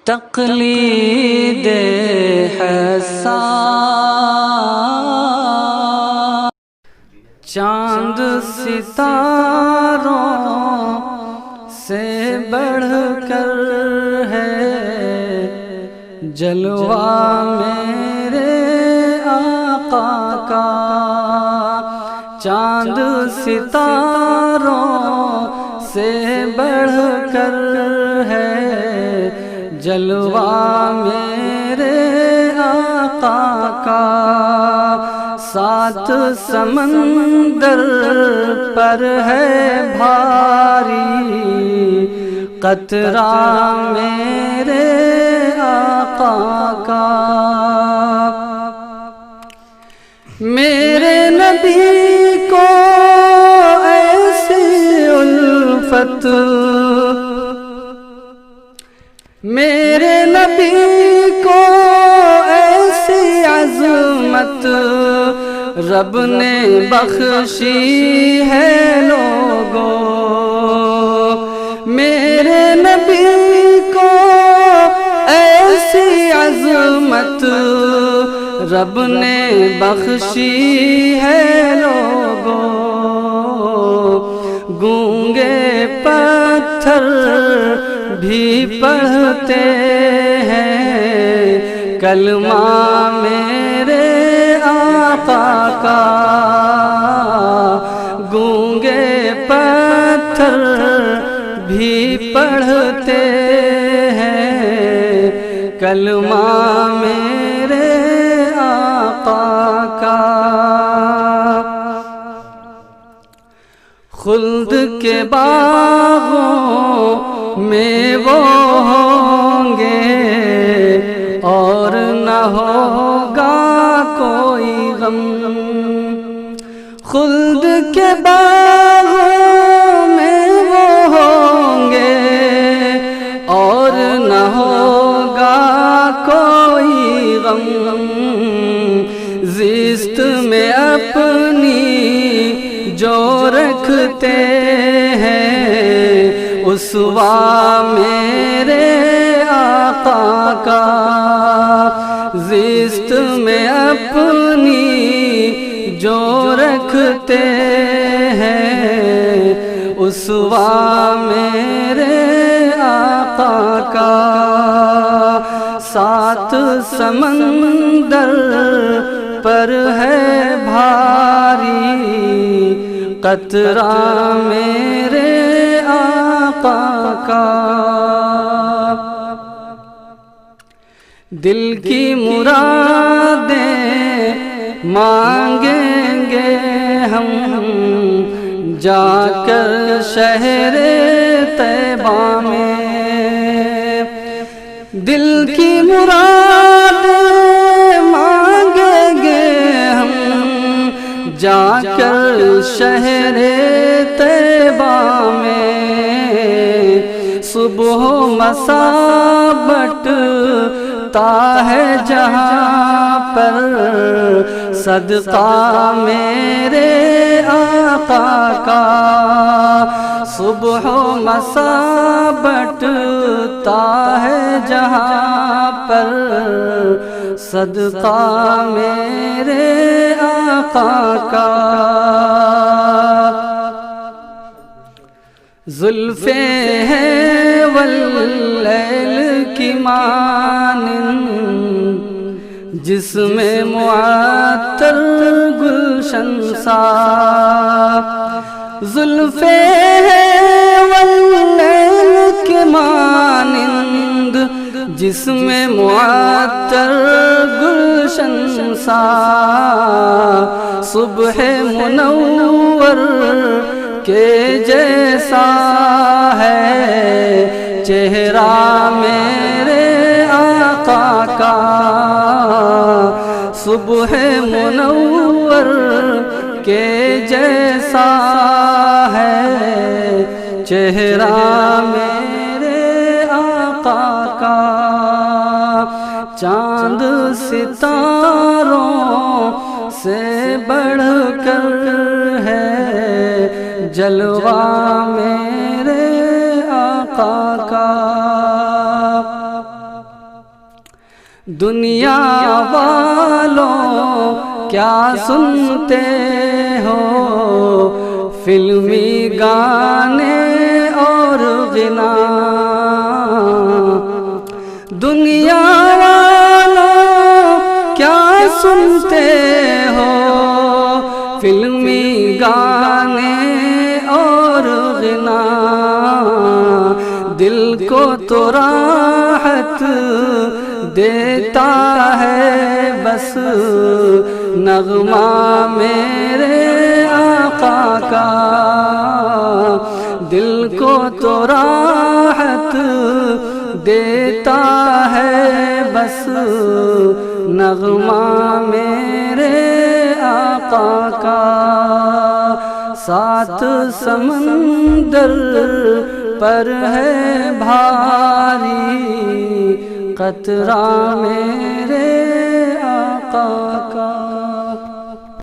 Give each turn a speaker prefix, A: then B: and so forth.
A: تقلید حسان چاند ستاروں سے بڑھ کر ہے جلوہ میرے آقا کا، چاند ستاروں سے بڑھ کر ہے جلوہ میرے آقا کا، سات سمندر پر ہے بھاری قطرہ میرے آقا کا، میرے نبی کو ایسی الفت، میرے نبی کو ایسی عظمت رب نے بخشی ہے لوگوں، میرے نبی کو ایسی عظمت رب نے بخشی ہے لوگوں، گونگے پتھر بھی پڑھتے ہیں کلمہ میرے آقا کا، گونگے پتھر بھی پڑھتے ہیں کلمہ میرے آقا کا، خلد کے باغوں میں وہ ہوں گے اور نہ ہوگا کوئی غم، خلد کے باغوں میں وہ ہوں گے اور نہ ہوگا کوئی غم، زیست میں اپنی جو رکھتے ہیں اسوہ میرے آقا کا، زیست میں اپنی جو رکھتے ہیں اسوہ میرے آقا کا، سات سمندر پر ہے بھاری قطرہ میرے آقا کا، دل کی مرادیں مانگیں گے ہم جا کر شہر طیبہ میں، دل کی مرادیں مانگیں گے ہم جا کر شہر طیبہ میں، صبح و مساء بٹتا ہے جہاں پر صدقہ میرے آقا کا، صبح و مساء بٹتا ہے جہاں پر صدقہ میرے آقا کا، زلفیں ہیں واللیل کی مانند جس میں معطر گلشن سا، زلفیں ہیں واللیل کی مانند جس میں معطر گلشن سا، صبح منور کے جیسا ہے چہرہ میرے آقا کا، صبح منور کے جیسا ہے چہرہ میرے آقا کا، چاند ستاروں سے بڑھ کر ہے جلوہ میرے آقا کا۔ دنیا والوں کیا سنتے ہو فلمی گانے اور غنا، دنیا والوں کیا سنتے ہو فلمی گانے اور غنا، دل کو تو راحت دیتا ہے بس نغمہ میرے آقا کا، دل کو تو راحت دیتا ہے بس نغمہ میرے آقا کا، سات سمندر پر ہے بھاری قطرہ میں